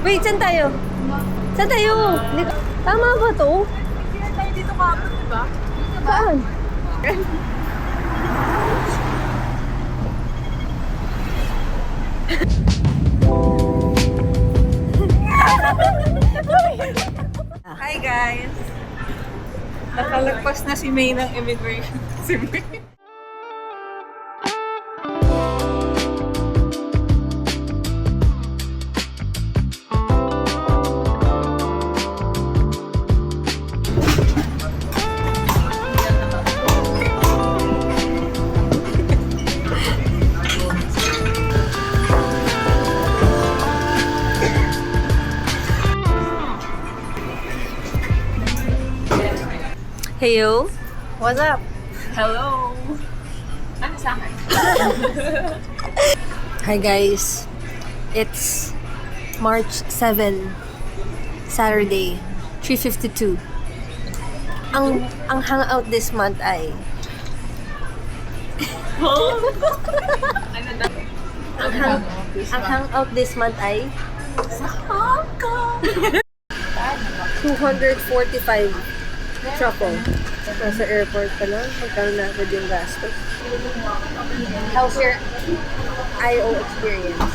Wait, saan tayo? Saan tayo? Tama ba to? Hindi na tayo dito kapag, diba? Saan? Hi guys! Nakalagpas na si May ng immigration. Si May. Heyo. What's up? Hello! Ano sa akin? Hi guys. It's March 7, Saturday, 3:52. Ang hangout this month ay Ano daw? ang hangout this month ay Sa Hong Kong! 245 truffle. Nasa airport pa lang. Magkano na agad yung gastos. How's your IO experience?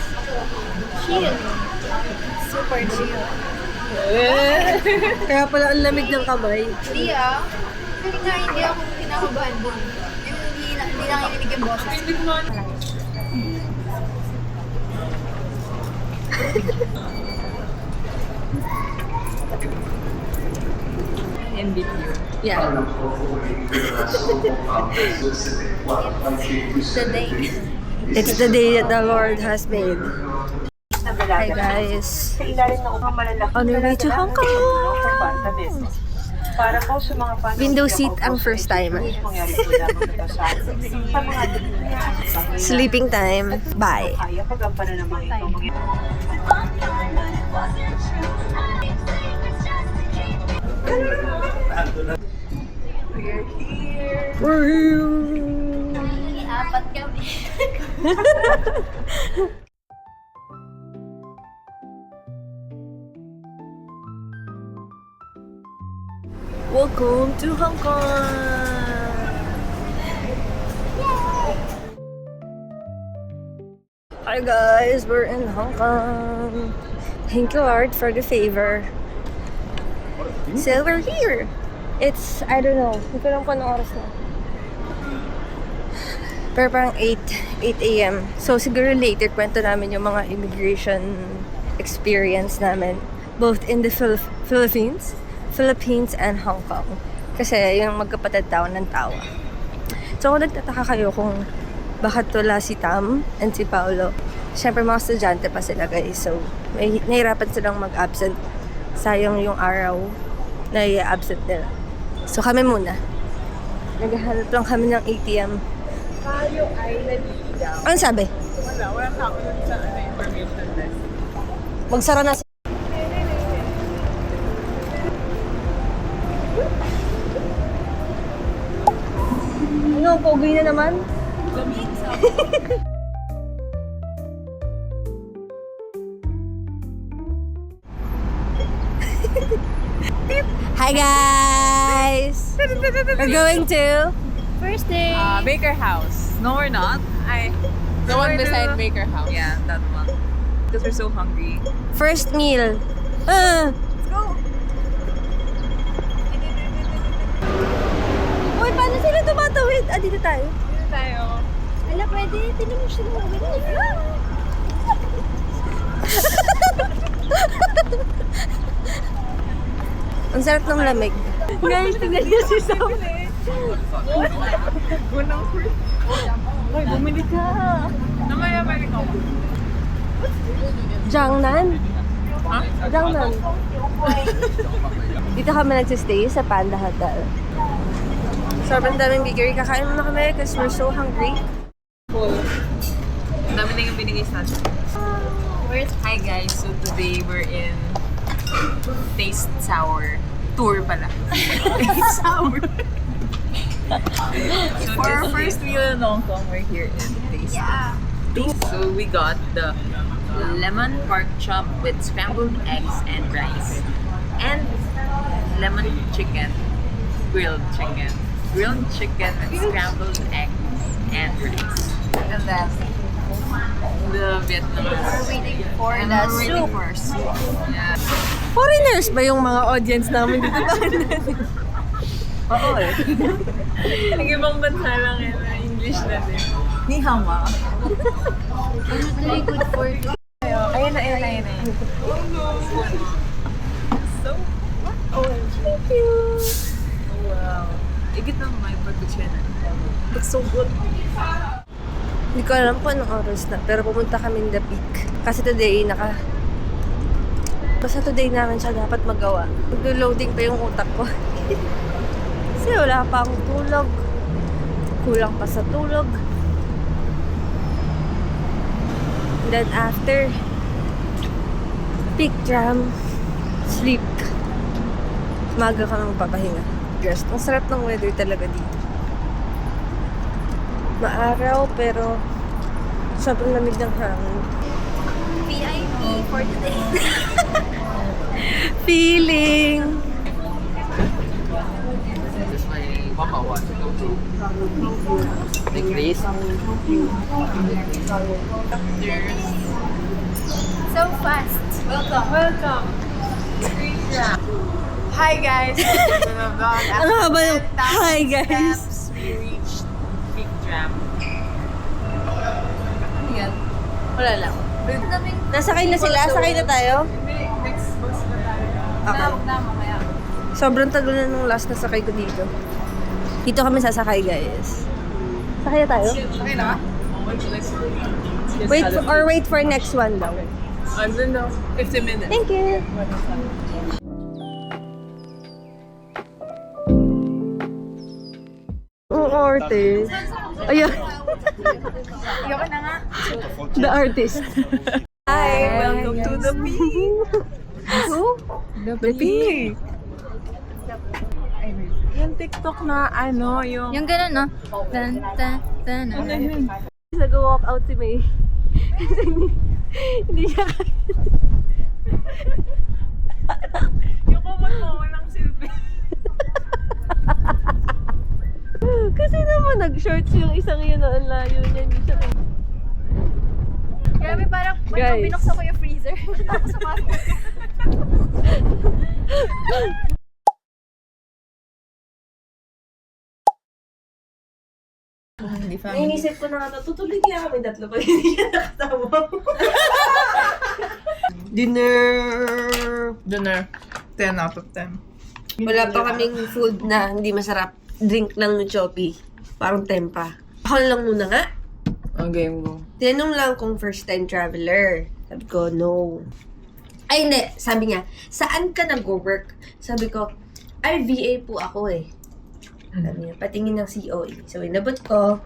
Chill. Super chill. Kaya pala ang lamig ng kamay. Hindi ah. Kasi nga hindi ako kinakabahan doon. Hindi nakikinig yung boses. Hindi ko man. NBPU. Yeah. The day. It's the day that the Lord has made. Hi guys. On our way to Hong Kong. Para po sa mga Window seat ang first time. Sleeping time. Bye. kaya pagampanan ng mga ito. We're here. Apat kami. Welcome to Hong Kong. Hi guys, we're in Hong Kong. Thank you Lord for the favor. So we're here. It's, I don't know, hindi ko lang po anong oras na. Pero parang 8 a.m. So siguro later kwento namin yung mga immigration experience namin. Both in the Philippines and Hong Kong. Kasi yung magkapatid tawa ng tawa. So kung nagtataka kayo kung bakit wala si Tam and si Paolo, syempre mga estudyante pa sila guys. So may nahirapan silang mag-absent. Sayang yung araw na i-absent nila. So kami muna. Naghahanap lang kami ng ATM. Tayo ay naliligaw. Ano sabi? Walang tao dun sa information desk. Magsara na si... Ano? Pogi na naman? Lamig sa Hi guys! We're going to... First day. Baker House. No, we're not. The one beside Baker House. Yeah, that one. Because we're so hungry. First meal. Let's go! Uy, paano sila tumatawid? Ah, dito tayo. Dito tayo. Ala, pwede. Tinan mo siya naman. Ang sarap ng lamig. Guys, tignan niyo si Sam. Unang first. Uy, bumili ka. Namaya, balik ako. Jiangnan. Ha? Jiangnan. Dito kami nagsistay sa Panda Hotel. Sobrang daming bakery. Kakain muna kami because we're so hungry. Full. Ang dami na yung binigay sa atin. Hi guys, so today we're in Taste Sour. Tour pala. Taste Sour. So for our first meal in Hong Kong, we're here in Taste. Yeah. So we got the lemon pork chop with scrambled eggs and rice. And lemon chicken, grilled chicken. Grilled chicken with scrambled eggs and rice. And then the Vietnamese. We're waiting for And the we're waiting soup. for soup. Yeah. Foreigners ba yung mga audience namin dito? Oo eh. Nag-ibang bansa lang yun. English na din. Ni hao ma. Very good for Ayun na. Oh no. So, Thank you! oh wow. Igit ng my pagkutsin. Looks so good. Hindi ko alam po anong oras na, pero pumunta kami in the peak. Kasi today, basta today namin siya dapat magawa. Maglo-loading pa yung utak ko. Kasi wala pa akong tulog. Kulang pa sa tulog. And then after, peak jam, sleep. Maga ka nang papahinga. Rest. Ang sarap ng weather talaga dito. Maaraw, pero sobrang lamig ng hangin. VIP for today. Feeling! This is my mama one. Like this. So fast. Welcome. Hi guys. Ang haba yung hi guys! Steps, we reached Big Jam. Ano yan? Wala lang. Daming Nasakay na sila? Sakay na tayo? Hindi, next bus na tayo. Okay. Huwag na, mamaya. Sobrang tagal na nung last na sakay ko dito. Dito kami sasakay guys. Sakay na tayo? Okay na? Wait for next one daw. I don't know. 15 minutes. Thank you! Ang artist. Ayan. Ayoko na nga. The artist. Hi, welcome to the peak. Who? The peak. Yung TikTok na ano, yung... Yung ganun, no? Tan, tan, tan. Ano yun? Nag-walk out si May. Kasi hindi siya Yung kumot mo, walang silbi. Kasi naman nag-shorts yung isang yun na ang layo niya. Hindi siya Grabe, parang Guys. binuksan ko yung freezer. Tapos sumasok. Hindi Nainisip ko na nga, tutuloy kaya kami tatlo pa hindi siya nakatawa. Dinner. 10 out of 10. Wala pa kaming food na hindi masarap. Drink lang ng Choppy. Parang tempa. Ako na lang muna nga. Ang game mo. Tinanong lang kung first time traveler. Sabi ko, no. Ay, hindi. Sabi niya, saan ka nag-work? Sabi ko, RVA po ako eh. Sabi niya, patingin ng COE. So, inabot ko.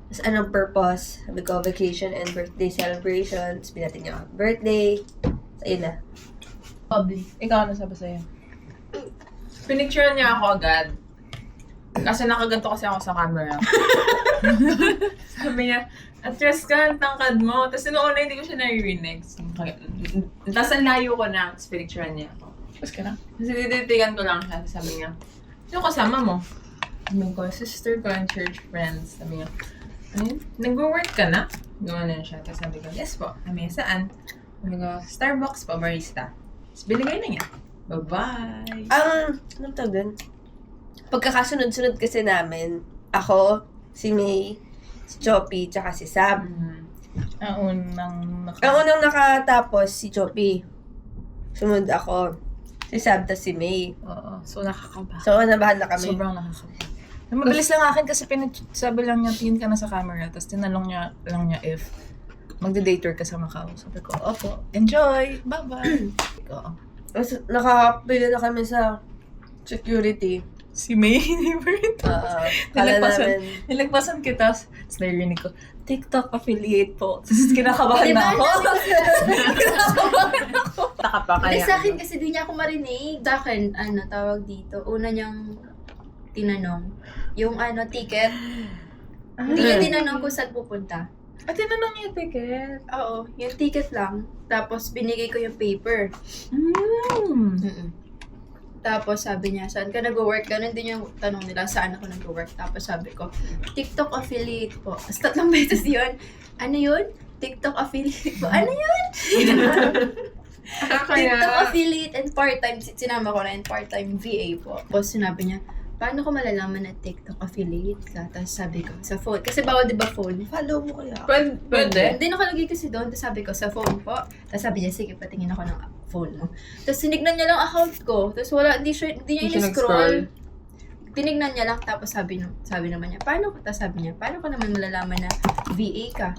Tapos, anong purpose? Sabi ko, vacation and birthday celebrations. Pinatin niya ako, birthday. So, ayun na. Public. Ikaw ano sabi sa'yo? Pinicturean niya ako agad. Kasi nakaganto kasi ako sa camera. Sabi niya, atras ka, ang tangkad mo. Tapos noon na hindi ko siya naririnig. Tapos ang layo ko na. Tapos pinicturean niya ako. Tapos ka na? Kasi dititigan ko lang siya. Tapos sabi niya, sino kasama mo? Sabi ko, sister ko and church friends. Sabi niya, ayun, nag-work ka na? Gumana siya. Tapos sabi ko, yes po. Sabi niya, saan? Sabi ko, Starbucks po, barista. Tapos binigay na niya. Bye-bye! Anong tawag dun? Pagkakasunod-sunod kasi namin, ako, si May, si Choppy, tsaka si Sab. Ang unang Ang unang nakatapos, si Choppy. Sumunod ako. Si Sab, tas si May. Oo. So, nakakaba. So, nabahan na kami. Sobrang nakakaba. Mabilis lang akin kasi sabi lang niya, tingin ka na sa camera. Tapos tinanong niya lang niya if magde-dater ka sa Macau. Sabi ko, opo. Enjoy! Bye-bye! Ikaw. Tapos, nakakapila na kami sa security. Si May, favorite. Kala namin. Nilagpasan kita. Tapos narinig ko, TikTok affiliate po. Tapos kinakabahan na ako. Taka pa Hindi kaya. sa akin kasi di niya ako marinig. Sa akin, tawag dito. Una niyang tinanong. Yung ticket. Hindi niya tinanong kung saan pupunta. At tinanong niya yung ticket. Oo, yung ticket lang. Tapos binigay ko yung paper. Tapos sabi niya, saan ka nag-work? Ganun din yung tanong nila, saan ako nag-work? Tapos sabi ko, TikTok affiliate po. Tapos 3 beses yun. Ano yun? TikTok affiliate po. Ano yun? TikTok affiliate and part-time. Sinama ko na yung part-time VA po. Tapos sinabi niya, paano ko malalaman na TikTok affiliate ka? Tapos sabi ko, sa phone. Kasi bawal di ba phone? Follow mo kaya? Pwede? Hindi nakalagay kasi doon. Tapos sabi ko, sa phone po. Tapos sabi niya, sige, patingin ako ng phone mo. Tapos sinignan niya lang account ko. Tapos wala, hindi niya Hindi siya in-scroll. Tinignan niya lang. Tapos sabi naman niya, paano ko? Tapos sabi niya, paano ko naman malalaman na VA ka?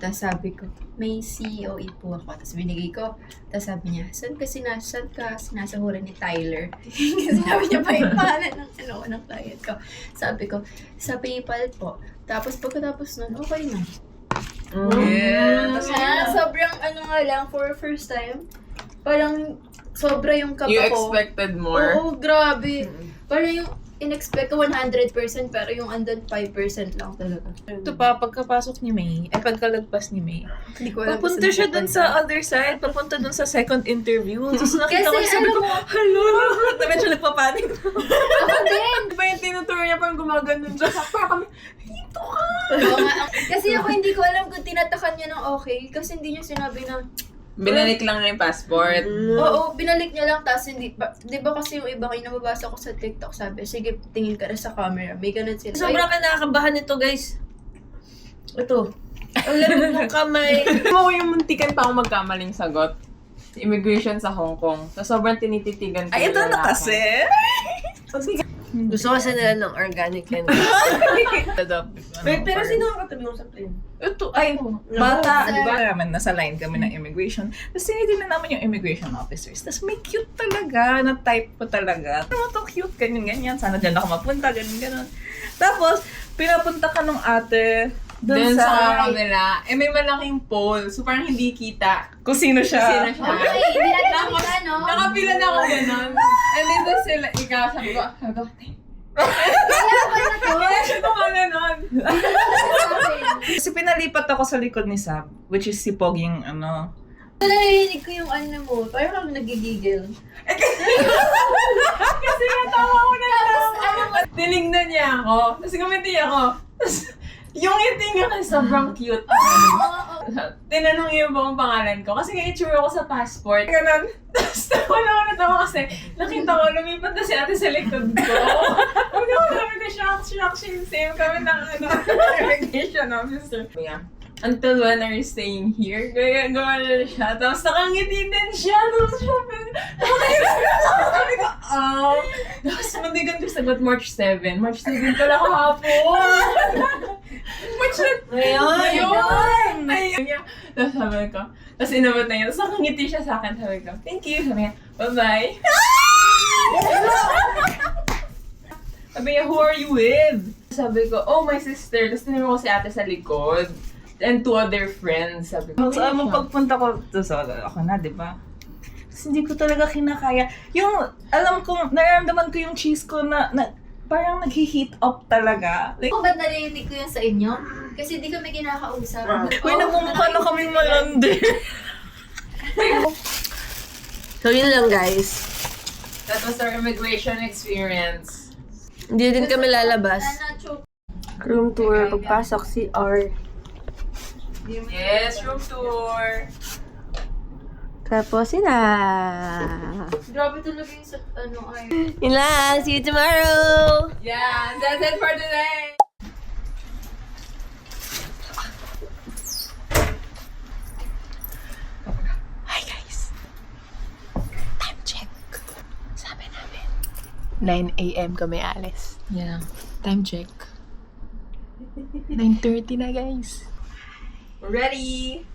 Tapos sabi ko, may COE po ako. Tapos binigay ko. Tapos sabi niya, saan ka sinasahuran ni Tyler? Sinabi niya pa yung pangalan ng client ko. Sabi ko, sa PayPal po. Tapos pagkatapos nun, okay na. Sobrang nga lang, for first time, parang sobra yung kaba You ko. expected more? Oo, grabe. Parang yung in-expect ko 100% pero yung andun 5% lang talaga. Ito pa, pagkapasok ni May, pagkalagpas ni May, Hindi ko alam papunta kung siya saan dun sa other side, papunta dun sa second interview. Tapos Kasi nakita ko, sabi alam ko, mo, hello! Medyo nagpapanik. ako din. Diba yung tinuturo niya, parang gumaganon siya. Parang kami, dito ka! Oo nga. Kasi ako hindi ko alam kung tinatakan niya ng okay. Kasi hindi niya sinabi na, Binalik lang niya yung passport. oo, binalik niya lang. Tapos hindi, di ba kasi yung iba kayo nababasa ko sa TikTok, sabi, sige, tingin ka na sa camera. May ganun sila. Sobrang nakakabahan nito, guys. Ito. Ang lamig ng kamay. Mo yung muntikan pa akong magkamaling sagot. Immigration sa Hong Kong. So, sobrang tinititigan ko. Ay, ito yung na lalaki. kasi. Gusto kasi nila ng organic and Pero sino ang katabi mo sa plane? Ito, ay, bata. Di ba naman, nasa line kami ng immigration. Tapos tinitingnan naman yung immigration officers. Tapos may cute talaga, na type ko talaga. Ano to, cute, ganyan. Sana dyan ako mapunta, ganyan. Tapos, pinapunta ka nung ate doon sa camera. Eh, may malaking pole. So, parang hindi kita kung sino siya. Okay, hindi natin nakita, no? Nakapila na ako ganun. And then, doon sila, ikaw, sabi ko, kaya siya kumaganon. Kasi pinalipat ako sa likod ni Sab, which is si Poging, ano. Narinig ko yung ano mo, parang kang nagigigil. Kasi natawa ko na tawa. Tinignan niya ako. Tapos gumiti ako. Tapos, yung ngiti niya kasi sobrang cute. Tinanong niya yung buong pangalan ko. Kasi nga itsura ko sa passport. Ganun. Tapos wala ko natawa kasi nakita ko, lumipat na si ate sa likod ko. Sabi ko, kami na shock, same kami ng immigration officer. Yeah. Until when are you staying here? Gaya na siya. Tapos nakangiti din siya. Tapos siya, sabi ko, Tapos mandigan ko sagot March 7. March 7 pala kahapon. March 7. Ngayon! Tapos sabi ko, tapos inabot na yun. Tapos nakangiti siya sa akin. Sabi ko, thank you. Sabi niya, bye-bye. Sabi niya, who are you with? Sabi ko, oh, my sister. Tapos tinanong ko si ate sa likod. And 2 other friends. Sabi ko, So, pagpunta ko to sa ako na, di ba? Kasi hindi ko talaga kinakaya. Yung, alam ko, nararamdaman ko yung cheese ko na parang nag-heat up talaga. Like, Kung ba't narinig ko yan sa inyo? Kasi di kami kinakausap. uy, nagmumukha na kaming malandi. So, yun lang, guys. that was our immigration experience. Hindi din kami lalabas. Choke. Room tour, pagpasok, CR. Yes, room tour. Tapos sila. Grabe talaga yung sa ay. Yun lang. See you tomorrow! Yeah, that's it for today. Hi, guys. Time check. Sabi namin, 9 a.m. kami alis. Yeah, time check. 9:30 na, guys. We're ready.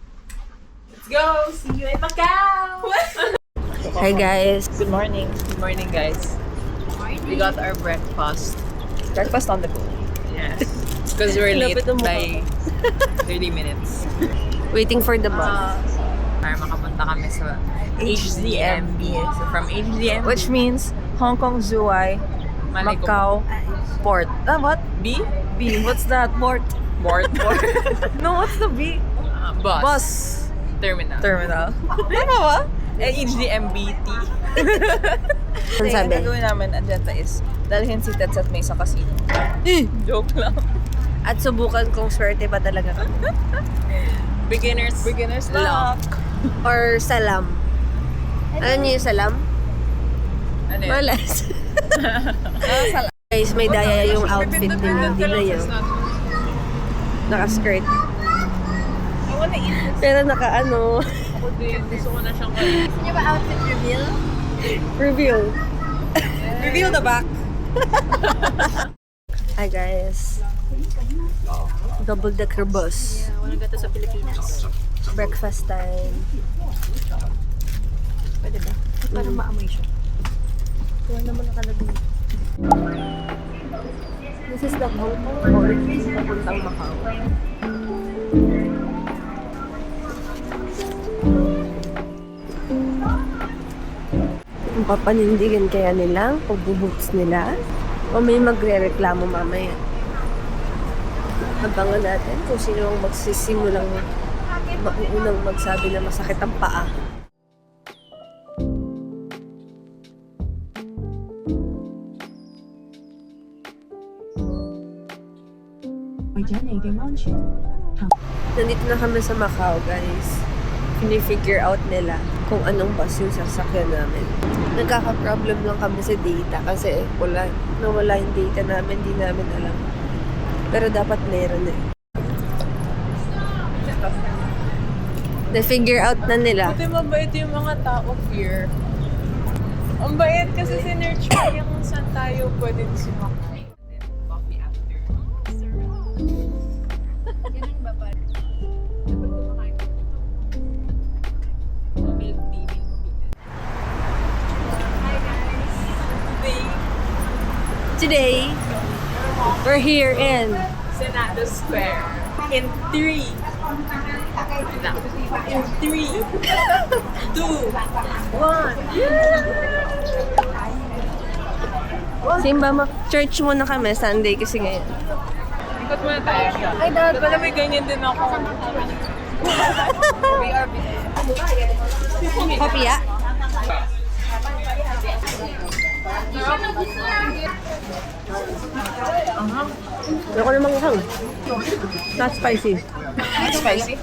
Let's go. See you in Macau. Hi, guys. Good morning. Good morning, guys. We got our breakfast. Breakfast on the go. Yes. Because we're late Lapit ang mukha by 30 minutes. Waiting for the bus. Para makapunta kami sa HDMB. So from HDMB, Which means Hong Kong Zhuhai, Maliko. Macau, Port. What? B? B. What's that? Port. Board. No, what's the B? Bus. Bus. Terminal. Terminal. Tama ba? HDMBT. Ang sabi? Ang gagawin namin, Agenda, is dalhin si Tets at May sa casino. Joke lang. At subukan kung swerte ba talaga kami. Beginner's luck. Or salam. Alam niyo yung salam? Ano yun? Malas. Guys, may daya yung outfit din. Hindi na yun. Naka-skirt. I wanna eat this. Pero naka-ano. Ako din. Gusto ko na siyang kainin. Gusto niyo ba outfit reveal? Review. Reveal the back. Hi guys. Double decker bus. Walang gato sa Pilipinas. Breakfast time. Pwede ba? Parang maamoy siya. Wala naman nakalagay. This is the Hong Kong port. Papuntang Macau. Kung papanindigan kaya nila, pag-boots nila, o may magre-reklamo mamaya. Abangan natin kung sino ang magsisimulang mauunang magsabi na masakit ang paa. Nandito na kami sa Macau, guys. Fini-figure out nila kung anong bus yung sasakyan namin. Nagkaka-problem lang kami sa data kasi nawala yung data namin, di namin alam. Pero dapat meron eh. Na-figure out na nila. Buti mabait yung mga tao here. Ang bait kasi sinerch ko yung saan tayo pwede sumakay. Coffee after. Ganun ba pa? Milk tea. Today, we're here in Senado Square. In 3. In 3. 2. 1. Simba church muna kami, Sunday kasi ngayon. Ikot muna tayo. Ay, dapat Pala may ganyan din ako. Kopya. Ayoko namang hang. Not spicy. Spicy?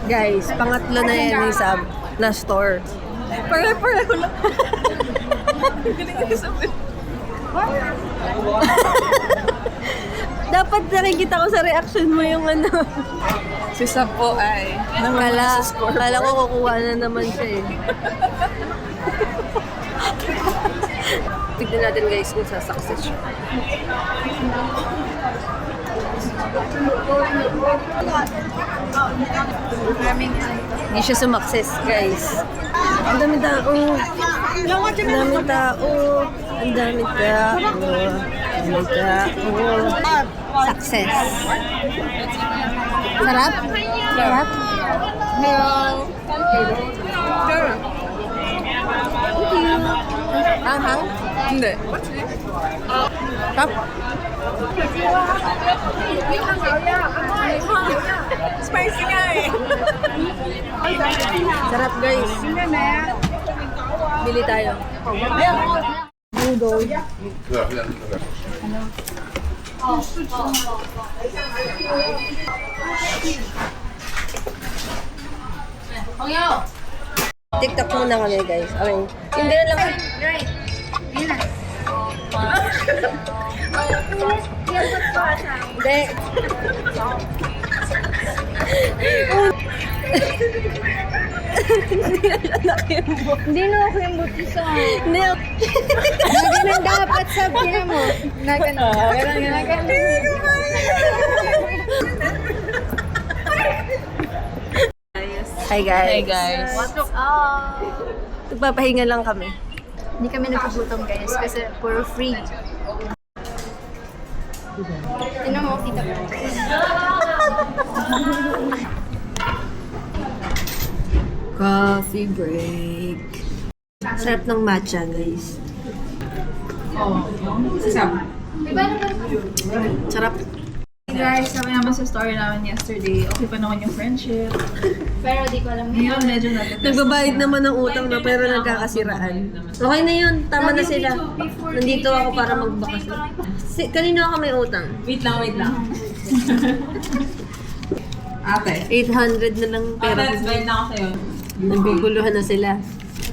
Guys, pangatlo na yan ni Sam na store. Pare-pareho lang. Galing ka sabi. Dapat nakikita ko sa reaction mo yung ano. Si Sam po ay Kala ko kukuha na naman siya eh. Tignan natin guys kung sa-success siya. Hindi siya sumakses guys. Ang dami tao. Ang dami tao. Ang dami tao. Ang dami tao. Success. Sarap? Sarap? Hello. Thank you. Hang? Hindi. Top? Spicy nga eh. Sarap guys. Bili tayo. TikTok muna kami guys. Okay. Hindi na lang. Right. Yun na. Hindi. Hindi na ako yung butis ah. Hindi. Ganun dapat sabihin mo. Na ganun. Hi guys. Hey guys. Nagpapahinga lang kami. Hindi kami nagugutom guys kasi puro free. Tingnan mo, kita ko. Coffee break. Sarap ng matcha, guys. Sarap. Guys, sabi naman sa story namin yesterday, okay pa naman yung friendship. Pero di ko alam Ngayon, medyo natin. Nagbabayad naman ng utang na pero nagkakasiraan. Okay na yun, tama na sila. Nandito ako para magbakasyon. Kanino ako may utang? Wait lang. Ate. 800 na lang pera ko. Bayad na ako sa'yo. Naguguluhan na sila.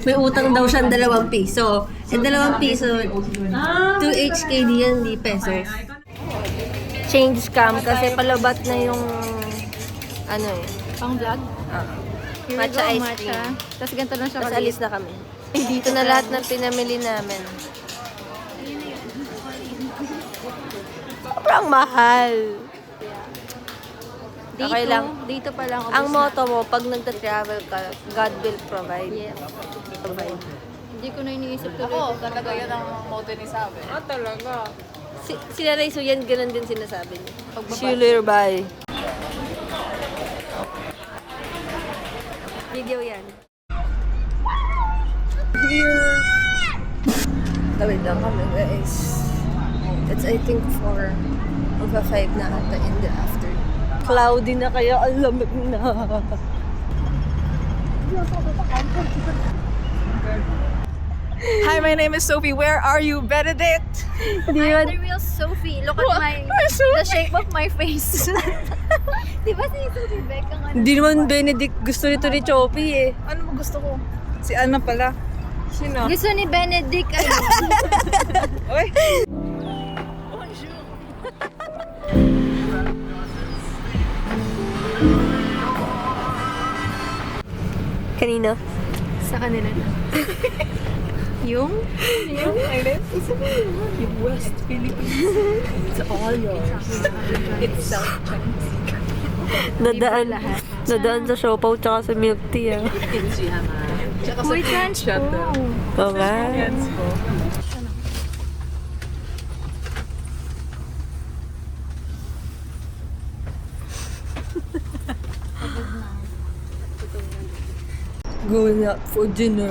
May utang daw siyang 2 piso. Eh, 2 piso, 2 HKD yan, di pesos. Change scam kasi palabat na yung ano eh. pang vlog. Here we Matcha go, ice matcha. cream. Tapos ganito lang siya Tapos kaliit. alis na kami. Dito na lahat ng pinamili namin. Sobrang mahal. Dito, Okay lang. Dito pa lang. Ang motto mo, pag nagta-travel ka, God will provide. Yes. Provide. Hindi ko na iniisip tuloy. Ako, talaga yun ang motto ni Sabi. Talaga. Sila Raiso yan, ganun din sinasabi niya. See you later, bye. Video yan. Here. Tawid lang kami, guys. It's I think 4 o 5 na ata in the afternoon. Cloudy na kaya, ang lamig na. Hi, my name is Sophie. Where are you, Benedict? Hindi I'm man, the real Sophie. Look at the shape of my face. Di ba si Sophie Beck ang ano? hindi naman Benedict gusto nito ni Choppy eh. Ano mo gusto ko? Si Anna pala. Sino? Gusto ni Benedict ano? Oy! Kanina? Sa kanila na. Yung? Yung West Philippines. It's all yours. It's South-Chinese. Nadaan sa siopaw tsaka sa milk tea ah. Uy, transpo. Oo nga. Going out for dinner.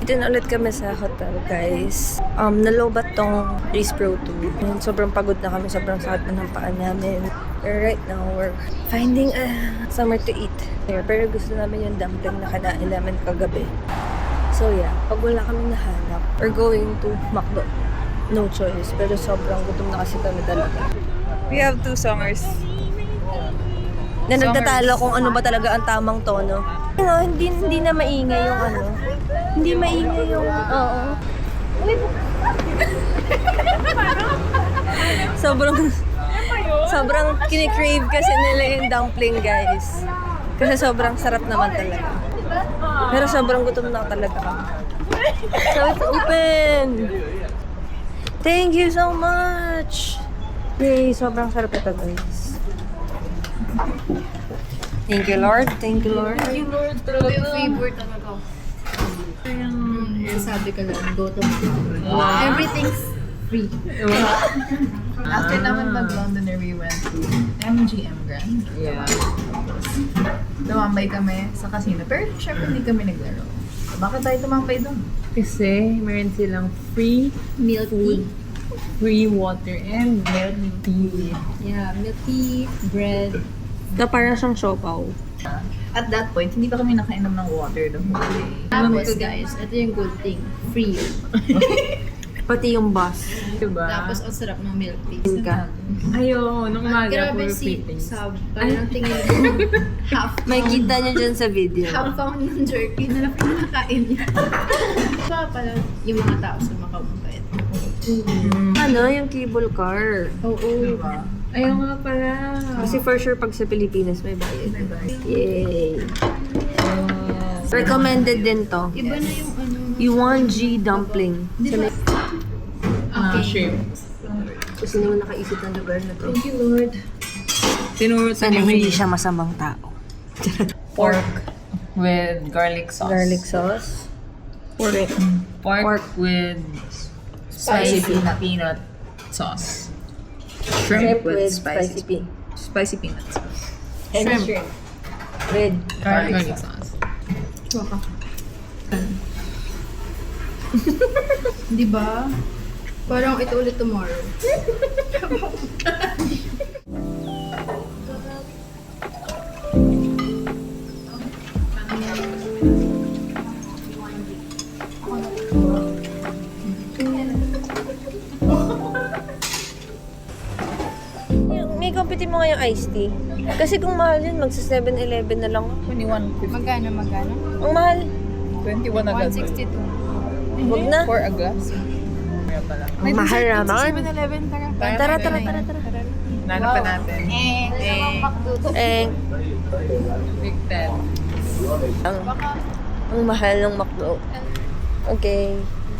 Dito na ulit kami sa hotel, guys. Nalobat tong Race Pro 2. And sobrang pagod na kami, sobrang sakit na ng paa namin. Right now, we're finding somewhere to eat. Pero gusto namin yung dumpling na kanain namin kagabi. So yeah, pag wala kami nahanap, we're going to McDo. No choice. Pero sobrang gutom na kasi kami talaga. We have 2 songers. Na nagtatalo kung ano ba talaga ang tamang tono. Ano, hindi na maingay yung ano. Hindi maingay yung, oo. sobrang kinikrave kasi nila yung dumpling, guys. Kasi sobrang sarap naman talaga. Pero sobrang gutom na talaga kami. So it's open! Thank you so much! Yay, sobrang sarap ito, guys. Thank you, Lord. Thank you, Lord. Ito yung favorite talaga. Sabi ko lang, go to everything's free. After naman mag-London, we went to MGM Grand. Yeah. Tumambay kami sa casino. Pero syempre hindi kami naglaro. Bakit tayo tumambay doon? Kasi meron silang free Milk tea. free water and milk tea. Yeah, milk tea, bread. Ito parang siyang siopaw. At that point, hindi pa kami nakainom ng water the whole day. Tapos guys, ito yung good thing. Free. Pati yung bus. Diba? Tapos ang sarap ng milk tea. Ka. Ayaw, nung umaga, Grabe puro si free things. Sab. Parang tingin ko half May kita niyo dyan sa video. half pound ng jerky na pinakain niya. Pa pala yung mga tao sa Macau mabait. Ano, yung cable car. Oo. Ayaw nga pala. Kasi for sure, pag sa Pilipinas, may bayad. Yay! Recommended din to. Iba na yung ano. Yuan-G dumpling. Shrimp. Kasi naman nakaisip ng lugar na to. Thank you, Lord. Tinuro sa Sana niya hindi siya masamang tao. pork with garlic sauce. Garlic sauce. Pork with spicy peanut sauce. Shrimp with spicy pea. Spicy peanut sauce. And Shrimp. With Garlic sauce. Di ba? Parang ito ulit tomorrow. May compete mo nga yung iced tea. Kasi kung mahal yun, magsa 7-Eleven na lang. 21.50. Magkano? Ang mahal. 21 agad. 162. Huwag na. For a glass. Kaya pala. Ang mahal naman. 7-Eleven, tara. Tara, tara, tara, tara. Nano pa natin. Eh, Big 10. ang mahal ng McDo. Okay.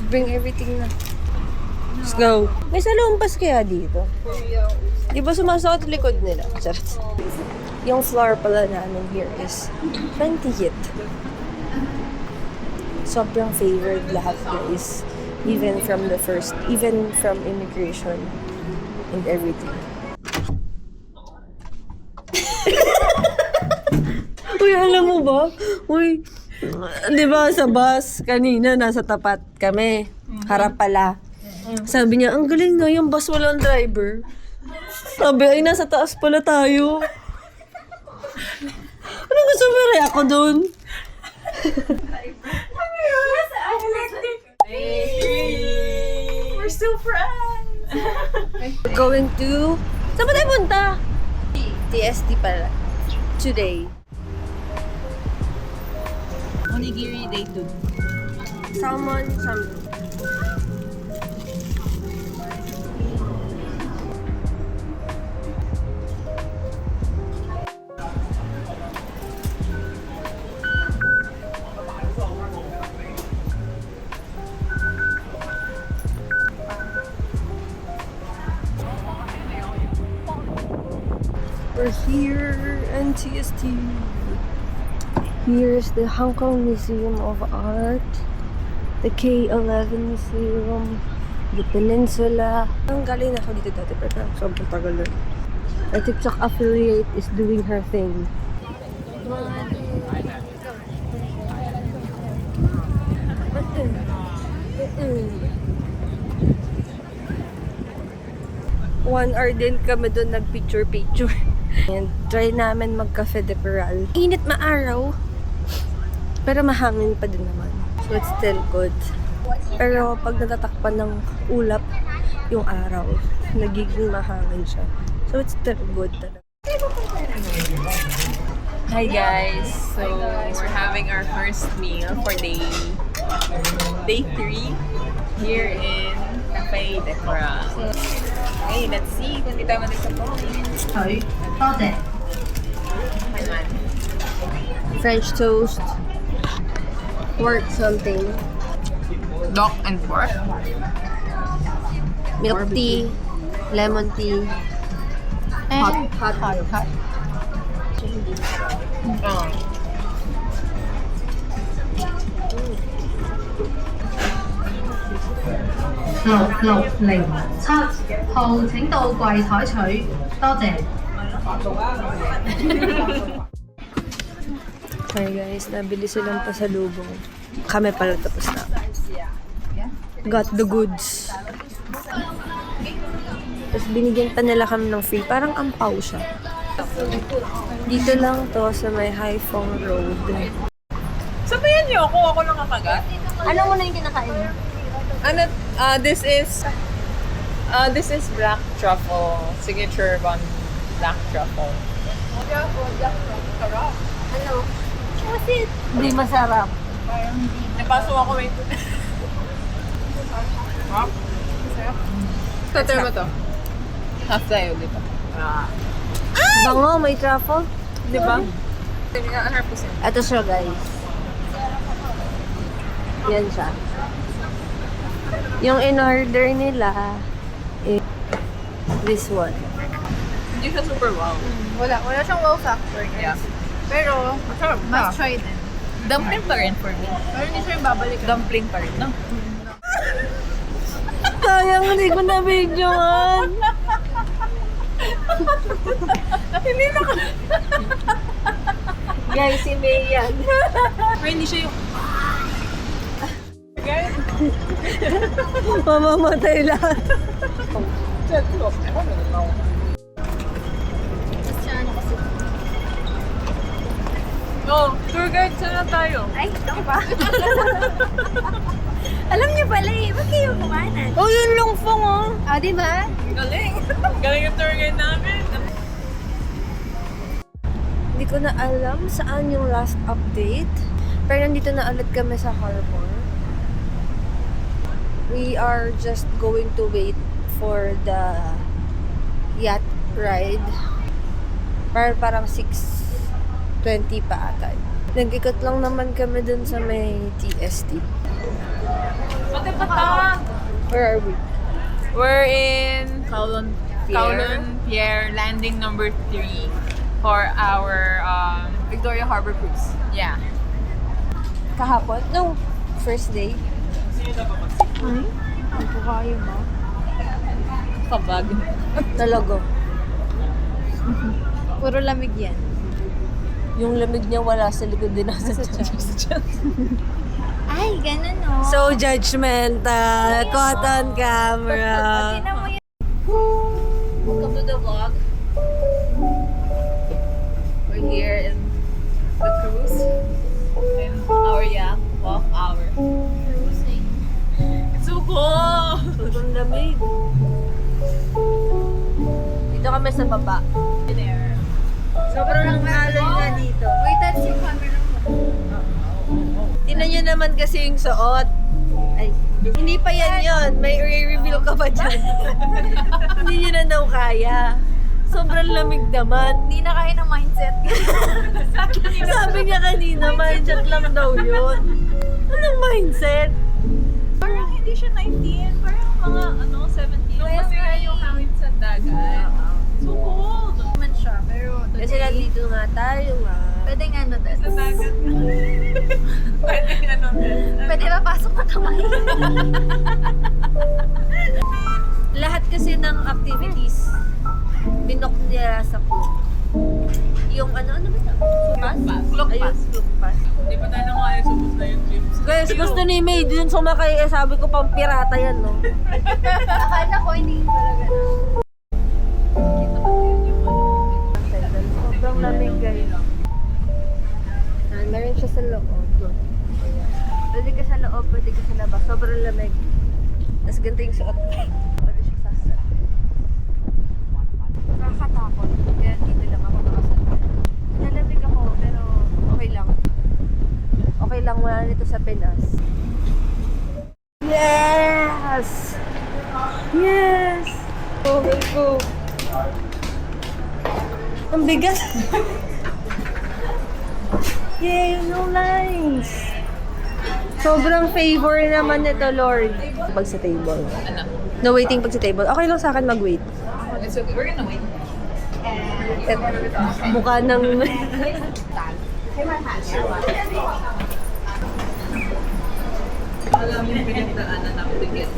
Bring everything na. Let's go. May salumpas kaya dito? Di ba sumasakot likod nila? Charot. Yung floor pala namin here is 20th. Sobrang favored lahat guys. Even from immigration and everything. Uy, alam mo ba? Uy, di ba sa bus, kanina nasa tapat kami. Harap pala. Sabi niya, ang galing no, yung bus walang driver. Sabi, ay nasa taas pala tayo. Ano gusto mo rin ako dun? We're still friends! Going to... Saan ba tayo punta? TST pala. Today. Onigiri day 2. Salmon something. We're here in TST. Here's the Hong Kong Museum of Art, the K11 Museum, the Peninsula. Ang galing ako dito dati pero sobrang tagal na. Our TikTok affiliate is doing her thing. One hour din kami doon nag-picture-picture. And try namin mag-cafe de Coral. Init maaraw. Pero mahangin pa din naman. So it's still good. Pero pag natatakpan ng ulap yung araw, nagiging mahangin siya. So it's still good talaga. Hi guys! So, we're having our first meal for day 3 here in Cafe de Coral. Okay, let's see kung di tayo madisappoint. French toast, pork something, Duck and pork. milk tea, lemon tea, hot. Oh. 660號請到櫃台取，多謝。 Hi guys, nabili silang pasalubong. Kami pala tapos na. Got the goods. Tapos binigyan pa nila kami ng free. Parang ampaw siya. Dito lang to sa may Haiphong Road. Sabayan niyo ako, ako lang kakagat. Ano mo na yung kinakain mo? Ano, this is black truffle. Signature one black truffle. Ano? Kasi hindi masarap. Napaso ako wait. Tatry mo to. Half tayo dito. Bango, may truffle. Di ba? 100%. Ito siya guys. Yan siya. Yung in-order nila is this one. Hindi siya super wow. Wala siyang wow factor, guys. Yeah. Pero, Masarap must try din. Dumpling pa rin for me. Pero hindi siya yung babalik. Dumpling pa rin, no? Sayang, hindi ko na-videoan. Guys, si May yan. Pero hindi siya yung... Mamamatay lahat. Oh, tour guide, saan na tayo? Ay, ako ba? Alam niyo pala eh, ba't kayo kumanan? Oh, yun lungfong oh. Ah, di ba? Galing. Galing yung tour guide namin. Hindi ko na alam saan yung last update. Pero nandito na ulit kami sa harbor. We are just going to wait for the yacht ride. Parang 6:20 pa ata. Nag-ikot lang naman kami dun sa may TST. Pati pa. Where are we? We're in Kowloon Pier, landing number 3 for our Victoria Harbor cruise. Yeah. Kahapon? No. First day. Hindi ko kaya ba? Kabag. Talaga. Puro lamig yan. Yung lamig niya wala sa likod din nasa tiyan. Ay, ganun oh. So judgmental. Caught on camera. Tingnan mo yun. Welcome to the vlog. We're here in the cruise. In our yacht, walk hour. It's so cold! Sobrang lamig. Dito kami sa baba. There. Sobrang alon na dito. Wait, that's yung camera mo. Tingnan nyo naman kasi yung suot. Ay, hindi pa yan yun. May re-reveal ka pa dyan. Hindi nyo na daw kaya. Sobrang lamig naman. Hindi na kaya ng mindset. Sabi niya kanina, mindset lang daw yun. Anong mindset? Parang hindi siya 19, parang mga 17. Kasi nga yung hangin sa dagat. So cold! Naman siya, pero Kasi nandito nga tayo pwede nga ano, Sa dagat. Pwede pwede papasok na kamay. Lahat kasi ng activities, binok nila sa club. Yung ano ba ito? Pass? Clock Ayun, pass. clock pass. Hindi pa tayo nakaya sa bus na yung trip. Guys, gusto ni May dun sumakay. Sabi ko pang pirata yan, no? Akala ko hindi talaga na. Sobrang lamig, guys. Meron siya sa loob. Pwede ka sa loob, pwede ka sa labas. Sobrang lamig. Tapos ganito yung suot. Pwede siya sa nakakatakot. Kaya dito lang ako nakasanay. Nalamig ako, pero okay lang. Okay lang, wala nito sa Pinas. Yes! Yes! Oh, go! Ang bigat! Yay, no lines! Sobrang favor naman nito, Lord. Pag sa table. Ano? No waiting pag sa table. Okay lang sa akin mag-wait. It's okay. We're gonna wait. Mukha ng... Alam mo yung pinagdaanan namin to get.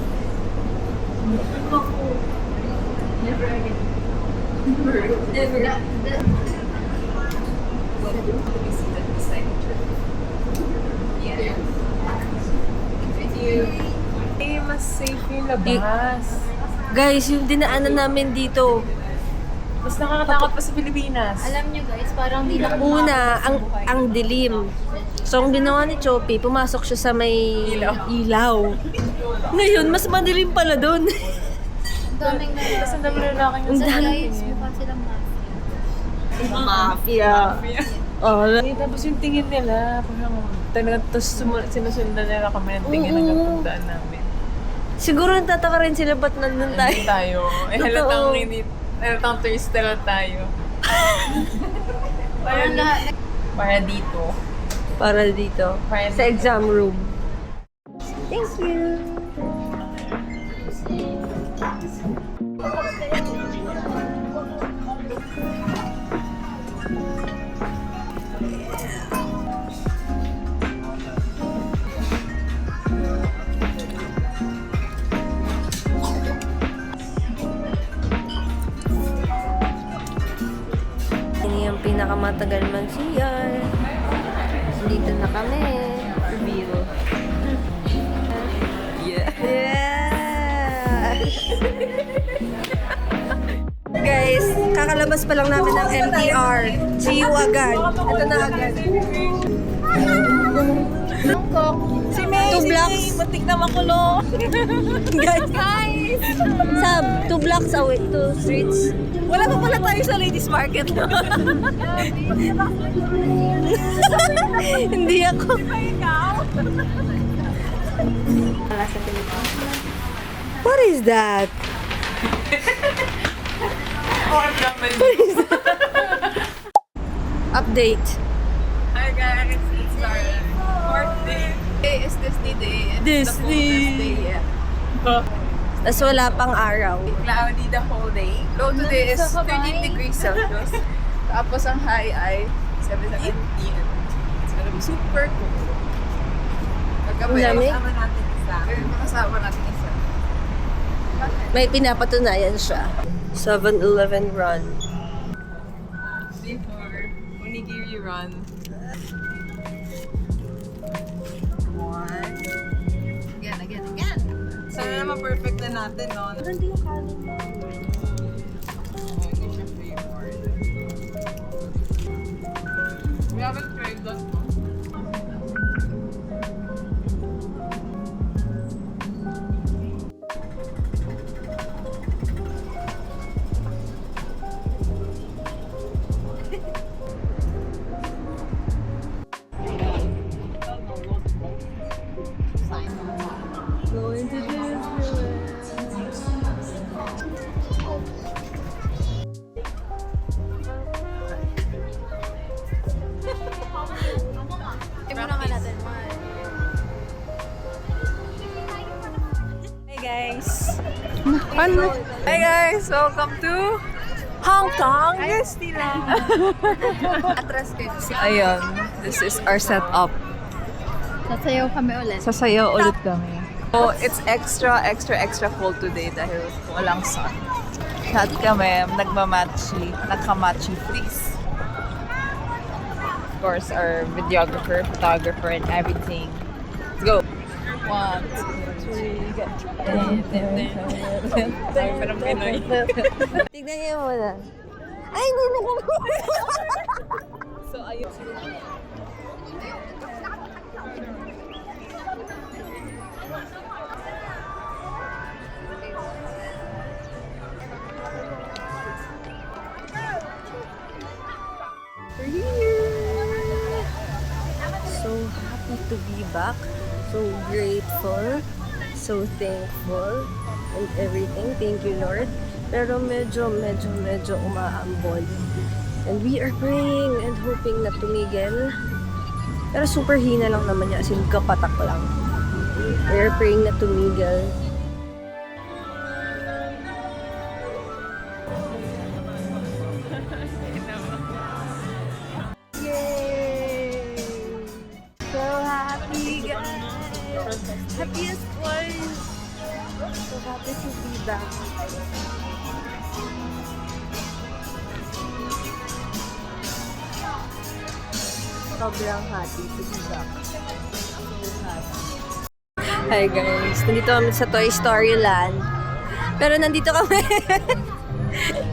Never again. Never. To be seated beside each other. Yeah. With you. Eh, mas safe yung labas. Guys, yung dinaanan namin dito. Mas nakakatakot pa sa Pilipinas. Alam nyo guys, parang di na Una, ang dilim. So, ang ginawa ni Choppy, pumasok siya sa may ilaw. Ngayon, mas madilim pala doon. Ang daming na. Tapos ang dami lalaki yung Ang dami. Guys, mukha silang Mafia. Oh, tapos yung tingin nila, parang talagang tapos sinusundan nila kami ng tingin Oo. hanggang tundaan namin. siguro natataka rin sila ba't nandun Hindi tayo. tayo. Eh, Totoo. halatang tourista lang tayo. Parang lahat. Para dito. Para dito. Para Sa exam room. Thank you. matagal man CR. Dito na kami. Reveal. Yeah! Guys, kakalabas pa lang namin ng MTR. See you agad. Ito na agad. Si May, 2 blocks. Matik na makulong. Guys! Sab, 2 blocks away, 2 streets. Wala pa pala tayo sa ladies market. Hindi ako. What is that? Update. Hi guys, it's our 4th day. Today is Disney Day. And it's the coldest day yet. Tapos wala pang araw. Cloudy the whole day. Low today is 13 degrees Celsius. Tapos ang high ay 17. It's gonna be super cool. Paggabi, Ang lamig. kasama natin isa. Makasama natin isa. May pinapatunayan siya. 7-Eleven run. Before Onigiri run. Again. Sana naman perfect na natin, no? Hindi yung kanin mo. Hindi siya flavored. We haven't tried that, no? Going to Hey guys! Hi guys! Welcome to Hong Kong! Disneyland! Atras kayo. Ayun, this is our setup. Sasayaw kami ulit. Sasayaw ulit kami. So, it's extra cold today dahil walang sun. Lahat kami nagmamachi, nakamachi freeze. Of course, our videographer, photographer, and everything. Let's go! 1, 2, 3, go! Parang Pinoy. Tignan niyo muna. Ay, hindi na kami. So, ayun. So happy to be back. So grateful. So thankful. And everything. Thank you, Lord. Pero medyo umaambon. And we are praying and hoping na tumigil. Pero super hina lang naman niya. As in, kapatak lang. We are praying na tumigil. Yay! So happy, guys! Happiest one! So happy to be back. Sobrang happy to be back. Hi guys! Nandito kami sa Toy Story Land. Pero nandito kami.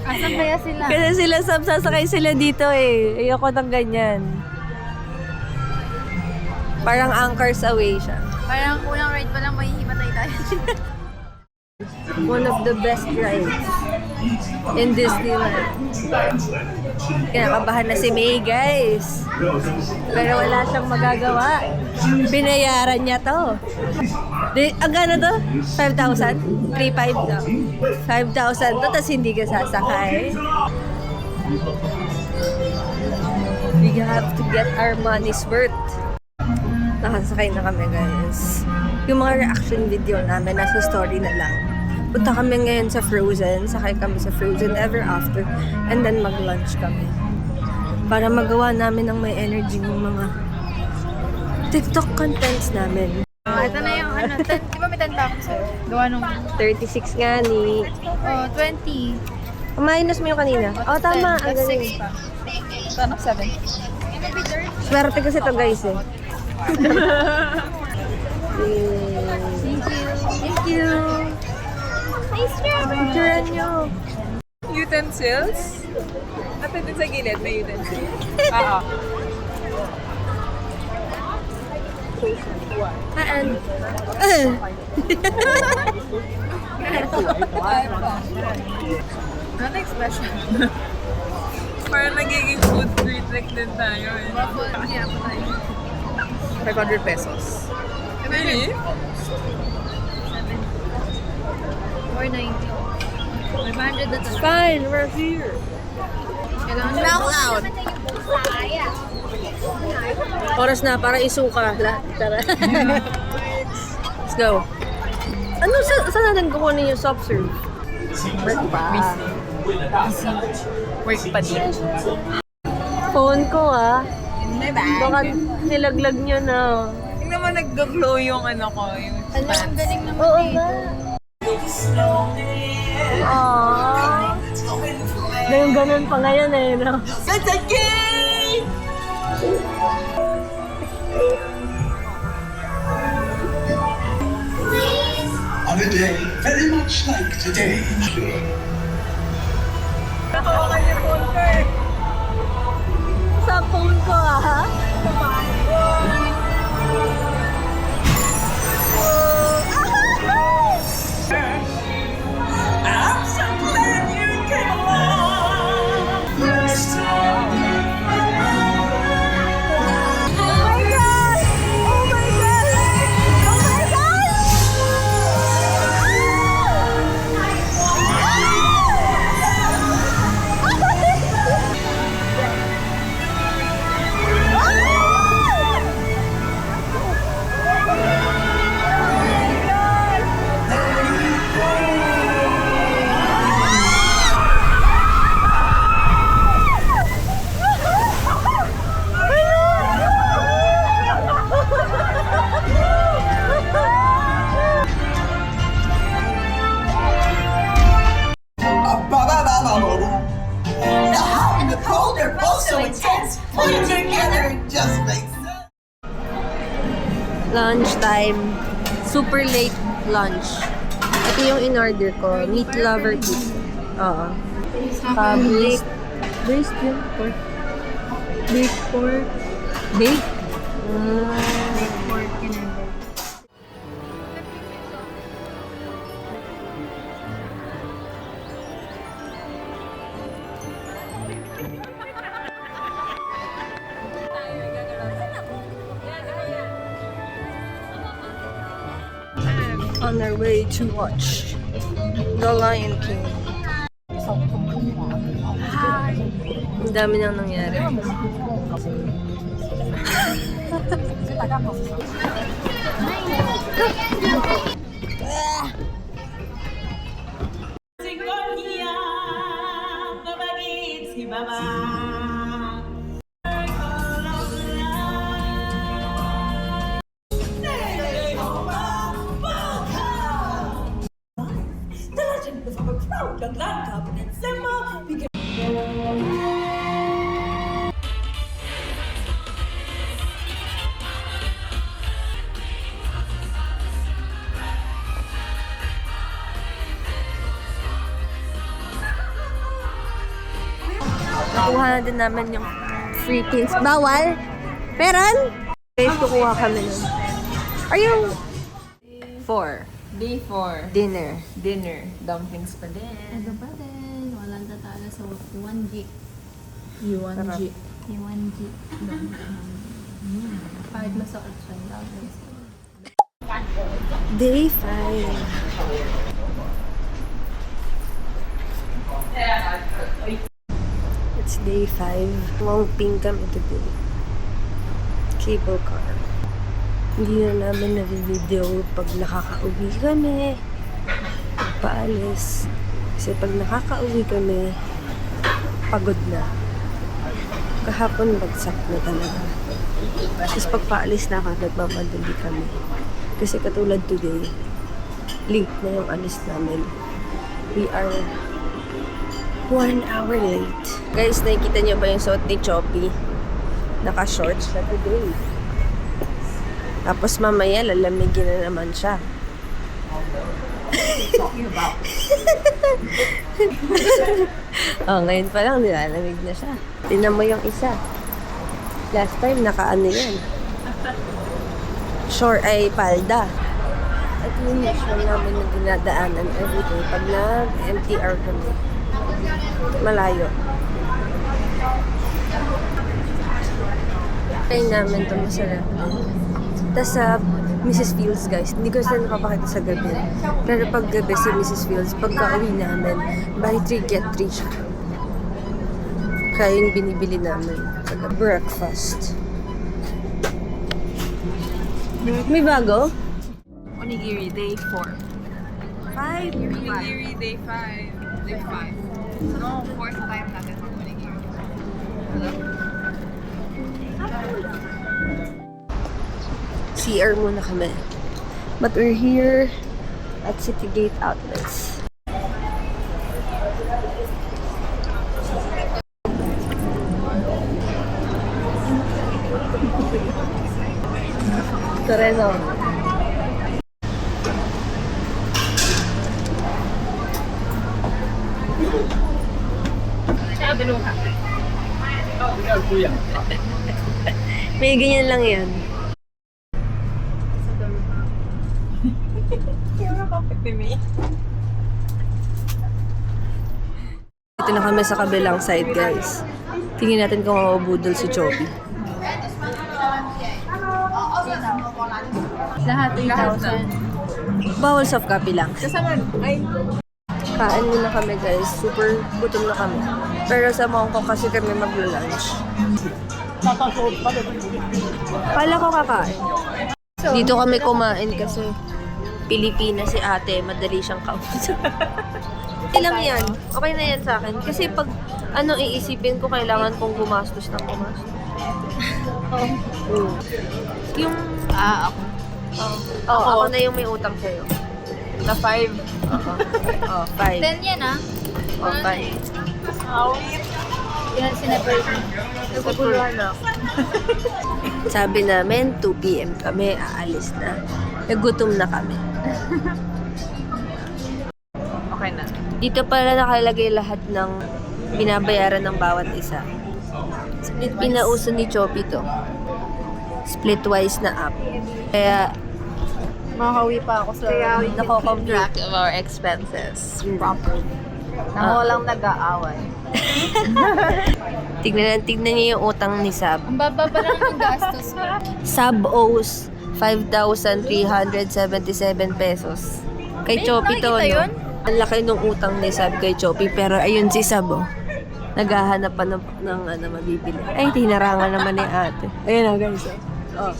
Asan kaya sila? Kasi sila sasakay sila dito eh. Ayoko ng ganyan. Parang anchors away siya. Parang unang ride pa lang mahihimatay tayo. One of the best rides in Disneyland. Kinakabahan na si May, guys. Pero wala siyang magagawa. Binayaran niya to. Ang gano to? 5,000? 3,500 to. 5,000 to, tapos hindi ka sasakay. We have to get our money's worth. Nakasakay na kami, guys. Yung mga reaction video namin, nasa story na lang. Punta kami ngayon sa Frozen, sakay kami sa Frozen Ever After, and then mag-lunch kami. Para magawa namin ng may energy ng mga TikTok contents namin. Ito na yung ano, di ba may tanda ako sa'yo? Gawa nung, 36 nga ni... 20. Minus mo yung kanina. Oh, tama. Ang That's galing. 6 pa. Ano, 7? Swerte kasi to guys eh. Thank you. Nice job. Picturean nyo. Utensils? At din sa gilid, may utensils. Oo. And Not expression. Parang nagiging food critic din tayo eh. 500 pesos. Really? 490. 500 na talaga. fine, we're here. Knock out! Oras na para isuka lahat. Tara. Let's go. Ano saan natin kukunin yung soft serve? Work pa. Work pa din. Phone ko ah. May bag. Baka nilaglag nyo na. Tingnan mo nag-glow yung ano ko, yung pants. Oo ba? Aww. Ganun pa ngayon eh, no? That's a game! On a day very much like today. Sa phone ko ah. I'm so glad you came along. Next time. Now in the cold, they're both so intense. Put them together, it just makes sense. Lunchtime. Super late lunch. Ito yung in-order ko. Meat lover pizza. Oo. Baked. Baked yun? Pork. Baked pork. Baked? Pork kinender. On our way to watch The Lion King. Ang dami nang nangyari. Nakuha na din namin yung free pins. Bawal? Meron? Guys, kukuha kami nun. Are you... 4. Day 4. Dinner. Dinner. Dumplings pa din. Ito pa din. Walang tatalo sa 1G. U1G. Yung 1G. Kahit masakit siya. Day 5. It's day 5. Mongping kami today. Cable car. Hindi na namin na-video pag nakaka-uwi kami. Paalis. Kasi pag nakaka-uwi kami, pagod na. Kahapon bagsak na talaga. Tapos pag paalis na kagad, mamadali kami. Kasi katulad today, late na yung alis namin. We are 1 hour late. Guys, nakikita niyo ba yung suot ni Choppy? Naka-shorts siya today. Tapos mamaya, lalamigin na naman siya. Oh, ngayon pa lang, nilalamig na siya. Tingnan mo yung isa. Last time, naka-ano yan. Short ay palda. At yun yung show namin na dinadaanan everyday pag nag-MTR kami. Malayo. Try namin ito masarap. Tapos sa Mrs. Fields, guys, hindi ko sila nakapakita sa gabi. Pero pag gabi si Mrs. Fields, pagka-uwi namin, buy 3 get 3 siya. Kaya yung binibili namin. Pagka breakfast. May bago? Onigiri, day 4. 5. Onigiri, day 5. Day 5. No, fourth time natin mag-onigiri. CR muna kami. But we're here at City Gate Outlets. Toreno. May ganyan lang yan. Ito na kami sa kabilang side, guys. Tingnan natin kung mabubudol si Choppy. Lahat 8,000. Bawal soft copy lang. Kasama, ay, Kain muna kami, guys. Super gutom na kami. Pero sa Hong Kong kasi kami maglo-lunch. Kala ko kakain. Dito kami kumain kasi Pilipina si ate. Madali siyang kausap. Okay lang yan. Okay na yan sa akin. Kasi pag iisipin ko, kailangan kong gumastos ng gumastos. Yung... Ako. ako na yung may utang sa'yo. na 5. Oh, 5. 10 yan ah. Oh, 5. Yan, sinabay. Naguguluhan ako. Sabi namin, 2 p.m. kami, aalis na. Nagutom na kami. Okay na. Dito pala nakalagay lahat ng binabayaran ng bawat isa. Pinauso ni Choppy to. Splitwise na app. Kaya, Makakawi pa ako sa... nako-complete of our expenses properly. Nang walang nag-aaway. Tignan niyo yung utang ni Sab. Ang baba pa lang yung gastos ko. Sab owes 5,377 pesos. Kay Choppy to, nakikita yun? Ang laki nung utang ni Sab kay Choppy. Pero ayun si Sab, oh. Naghahanap pa ng mabibili. Ay, tinarangan naman ni ate. Ayun, guys. Oh.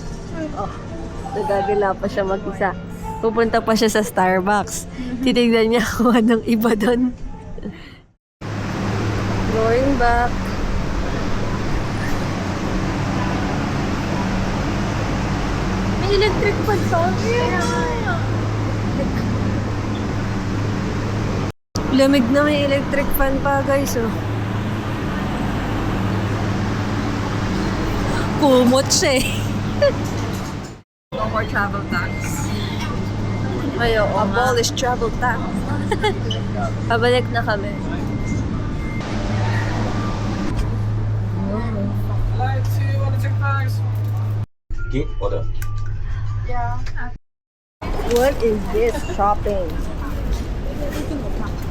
Nagagala pa siya mag-isa. Pupunta pa siya sa Starbucks. Titignan niya kung anong iba doon. Going back. May electric fan pa. Lamig na, may electric fan pa, guys. Oh. Kumot siya eh. No more travel tax. Ay, oo. Abolish travel tax. Pabalik na kami. Okay, order. What is this shopping?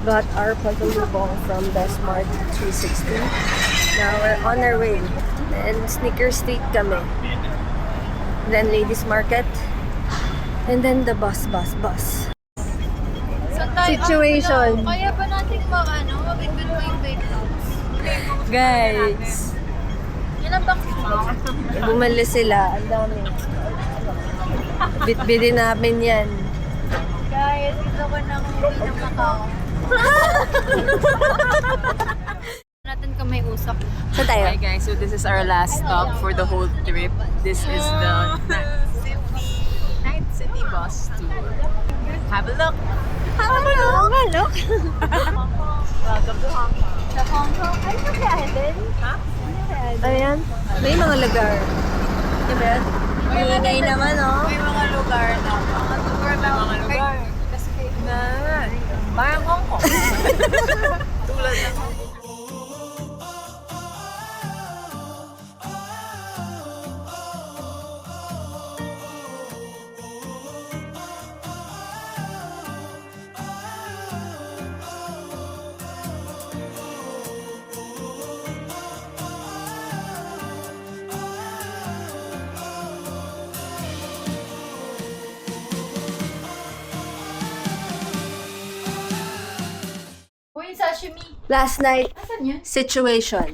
Got our pasalubong from the Smart 360. Now we're on our way. And Sneaker Street kami. Then Ladies Market. And then the bus. So, tayo, Situation. Kaya ba natin mag-invent ko yung vape box? Guys, Yan ang box mo. bumali sila. Ang dami. Bitbitin namin yan. Guys, gusto ko ng movie ng Macau. Natin kamay usap. Saan tayo? Hi guys, so this is our last stop for the whole trip. This is the Night City bus tour. Have a look! Hello. Welcome to Hong Kong. Sa Hong Kong. Ay, sa kaya din? Ha? Ayan. May mga lugar. Diba? Ingay naman, oh. May mga lugar na. Mga lugar. Na. Parang Hong Kong. Tulad ng Hong Kong. Uy, sashimi. Last night Asan yun? situation.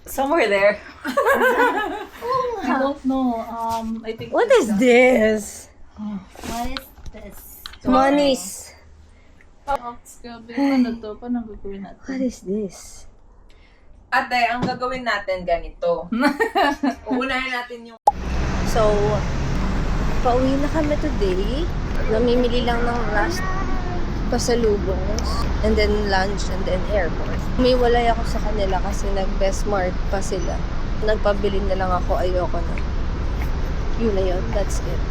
Somewhere there. I don't know. I think... What is this? What is this? Monies. Paano to? Paano gagawin natin? What is this? Ate, ang gagawin natin ganito. Uunahin natin yung... So, pauwi na kami today. Namimili lang ng last pasalubong. And then lunch and then airport. Umiwalay ako sa kanila kasi nag-Bestmart pa sila. Nagpabili na lang ako, ayoko na. Yun na yun, that's it.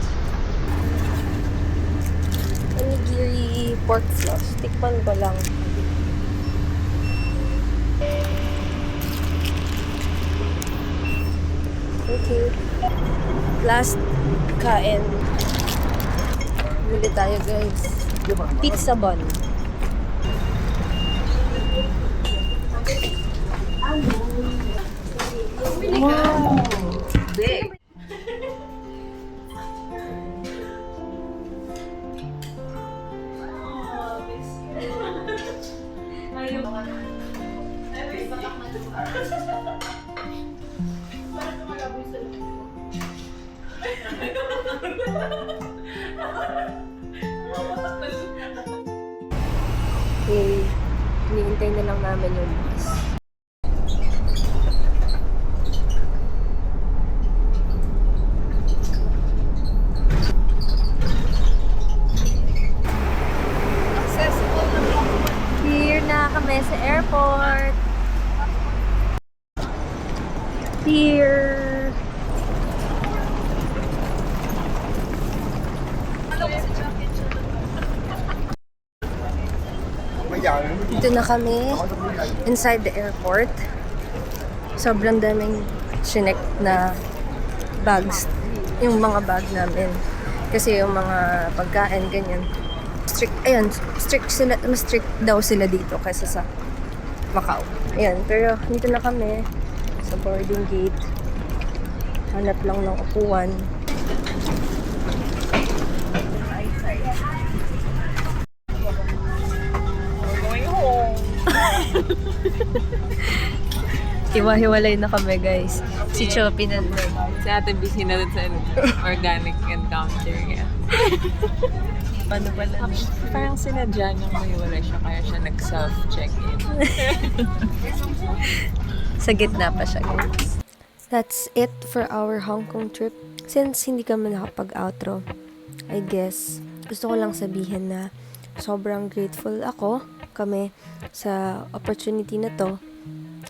Onigiri pork floss. Tikman ko lang. Okay. Last kain. Bili tayo guys. Pizza bun. Wow! Big. Okay. Hinihintay na lang namin yung bus. Here na kami sa airport. Here. Dito na kami inside the airport. Sobrang daming chinek na bags. Yung mga bag namin. Kasi yung mga pagkain, ganyan. Strict, ayun, strict sila, mas strict daw sila dito kaysa sa Macau. Ayan, pero dito na kami sa boarding gate. Hanap lang ng upuan. Going home. Hiwa-hiwalay na kami, guys. Si Choppy na doon. Si Ate busy na dun sa organic encounter niya. Paano pala? Parang sinadya niyang mahiwalay siya kaya siya nag-self-check-in. Sa gitna pa siya, guys. That's it for our Hong Kong trip. Since hindi kami nakapag-outro, I guess, gusto ko lang sabihin na sobrang grateful kami sa opportunity na to.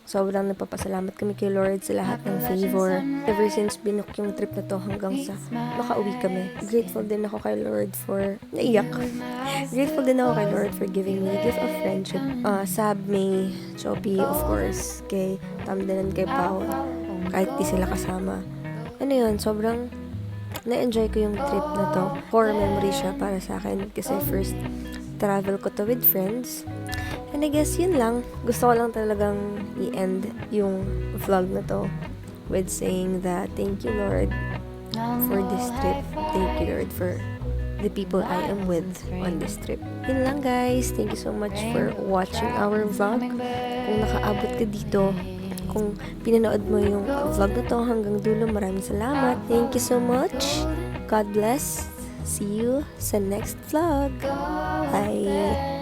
Sobrang nagpapasalamat kami kay Lord sa lahat ng favor. Ever since binook yung trip na to hanggang sa makauwi kami. Grateful din ako kay Lord for... Naiyak. Grateful din ako kay Lord for giving me the gift of friendship. Sab, May, Choppy, of course, kay Tamden and kay Pao. Kahit di sila kasama. Ano yun, sobrang na-enjoy ko yung trip na to. Core memory siya para sa akin kasi first travel ko to with friends. And I guess yun lang. Gusto ko lang talagang i-end yung vlog na to with saying that thank you Lord for this trip. Thank you Lord for the people I am with on this trip. Yun lang guys. Thank you so much for watching our vlog. Kung nakaabot ka dito, kung pinanood mo yung vlog na to hanggang dulo, maraming salamat. Thank you so much. God bless. See you sa next vlog. Bye.